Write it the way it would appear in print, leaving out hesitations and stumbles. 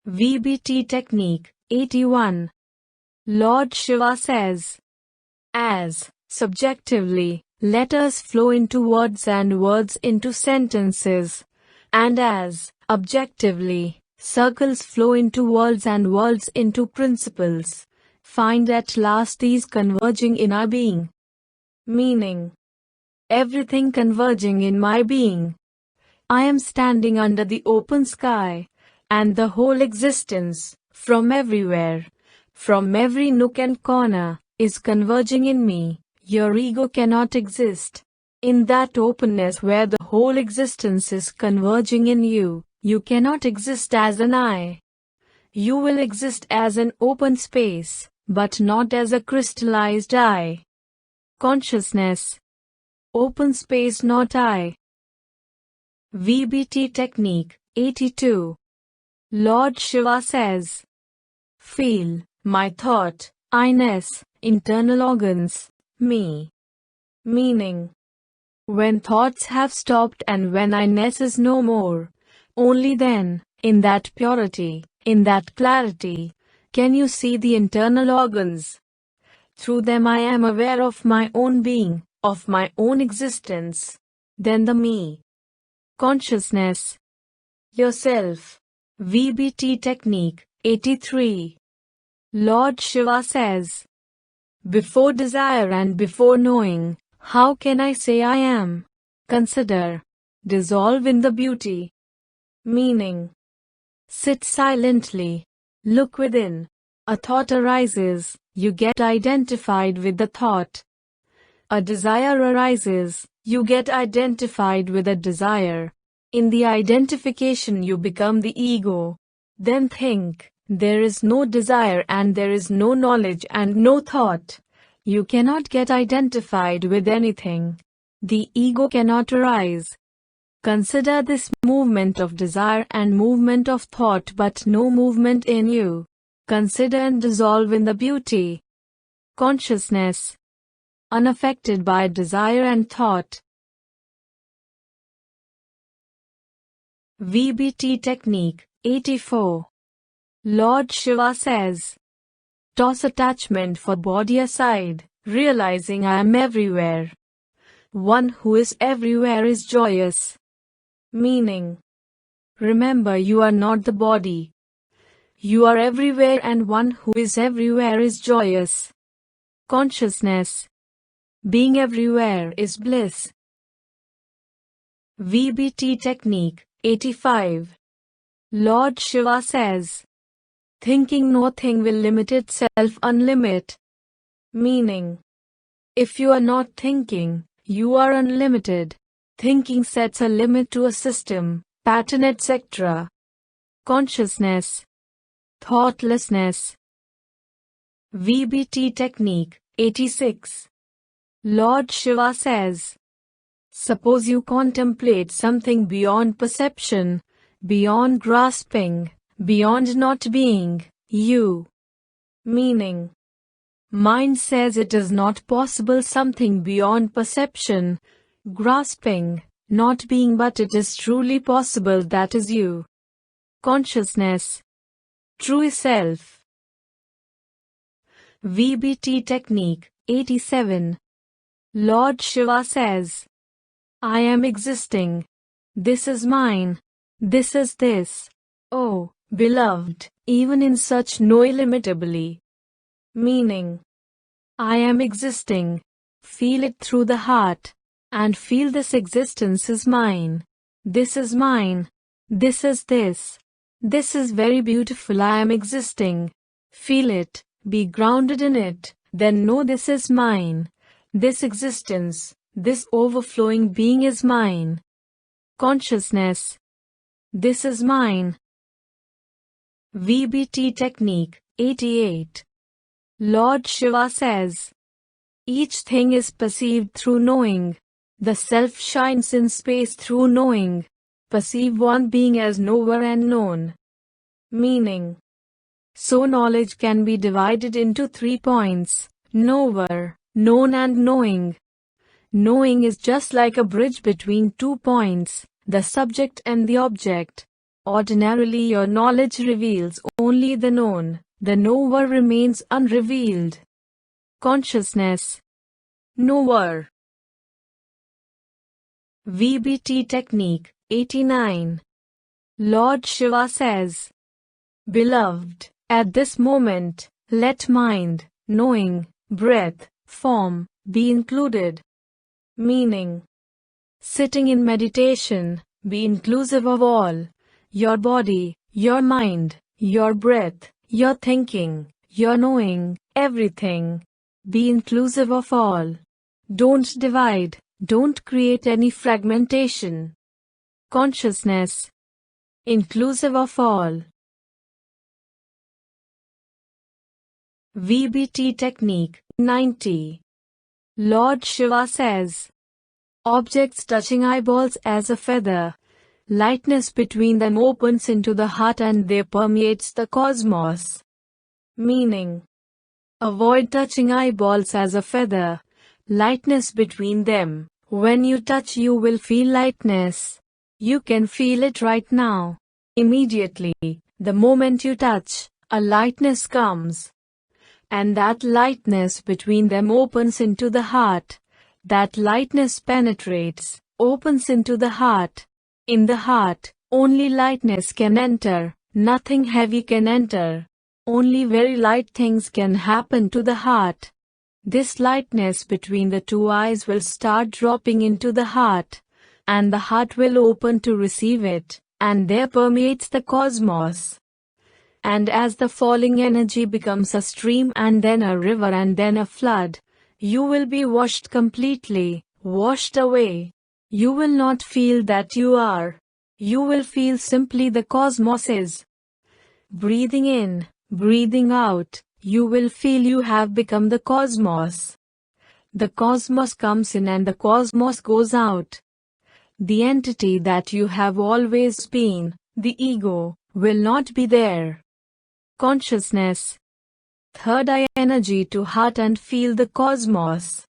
VBT Technique 81. Lord Shiva says, as, subjectively, letters flow into words and words into sentences, and as, objectively, circles flow into worlds and worlds into principles, find at last these converging in our being. Meaning, everything converging in my being. I am standing under the open sky, and the whole existence, from everywhere, from every nook and corner, is converging in me. Your ego cannot exist. In that openness where the whole existence is converging in you, you cannot exist as an I. You will exist as an open space, but not as a crystallized I. Consciousness. Open space, not I. VBT Technique 82. Lord Shiva says, feel, my thought, I-ness, internal organs, me. Meaning, when thoughts have stopped and when I-ness is no more, only then, in that purity, in that clarity, can you see the internal organs. Through them I am aware of my own being, of my own existence. Then the me. Consciousness. Yourself. VBT Technique 83. Lord Shiva says, before desire and before knowing, how can I say I am? Consider. Dissolve in the beauty. Meaning, sit silently. Look within. A thought arises, you get identified with the thought. A desire arises, you get identified with a desire. In the identification you become the ego. Then think, there is no desire and there is no knowledge and no thought. You cannot get identified with anything. The ego cannot arise. Consider this movement of desire and movement of thought but no movement in you. Consider and dissolve in the beauty. Consciousness. Unaffected by desire and thought. VBT Technique 84. Lord Shiva says, toss attachment for body aside, realizing I am everywhere. One who is everywhere is joyous. Meaning, remember you are not the body. You are everywhere and one who is everywhere is joyous. Consciousness. Being everywhere is bliss. VBT Technique 85. Lord Shiva says, thinking nothing will limit itself unlimit. Meaning, if you are not thinking, you are unlimited. Thinking sets a limit to a system, pattern, etc. Consciousness. Thoughtlessness. VBT Technique 86. Lord Shiva says, suppose you contemplate something beyond perception, beyond grasping, beyond not being, you. Meaning, mind says it is not possible something beyond perception, grasping, not being, but it is truly possible, that is you. Consciousness. True self. VBT Technique 87. Lord Shiva says, I am existing. This is mine. This is this. Oh, beloved, even in such no illimitably. Meaning, I am existing. Feel it through the heart. And feel this existence is mine. This is mine. This is this. This is very beautiful. I am existing. Feel it. Be grounded in it. Then know this is mine. This existence, this overflowing being is mine. Consciousness. This is mine. VBT Technique 88. Lord Shiva says, each thing is perceived through knowing. The self shines in space through knowing. Perceive one being as knower and known. Meaning, so knowledge can be divided into 3 points: knower, known and knowing. Knowing is just like a bridge between 2 points, the subject and the object. Ordinarily your knowledge reveals only the known, the knower remains unrevealed. Consciousness. Knower. VBT Technique 89. Lord Shiva says, Beloved, at this moment, let mind, knowing, breath, form, be included. Meaning. Sitting in meditation, be inclusive of all. Your body, your mind, your breath, your thinking, your knowing, everything. Be inclusive of all. Don't divide, don't create any fragmentation. Consciousness. Inclusive of all. VBT Technique 90. Lord Shiva says, Objects touching eyeballs as a feather. Lightness between them opens into the heart and there permeates the cosmos. Meaning. Avoid touching eyeballs as a feather. Lightness between them. When you touch you will feel lightness. You can feel it right now. Immediately, the moment you touch, a lightness comes. And that lightness between them opens into the heart. That lightness penetrates, opens into the heart. In the heart, only lightness can enter, nothing heavy can enter. Only very light things can happen to the heart. This lightness between the two eyes will start dropping into the heart, and the heart will open to receive it, and there permeates the cosmos. And as the falling energy becomes a stream and then a river and then a flood, you will be washed completely, washed away. You will not feel that you are. You will feel simply the cosmos is. Breathing in, breathing out, you will feel you have become the cosmos. The cosmos comes in and the cosmos goes out. The entity that you have always been, the ego, will not be there. Consciousness. Third eye energy to heart and feel the cosmos.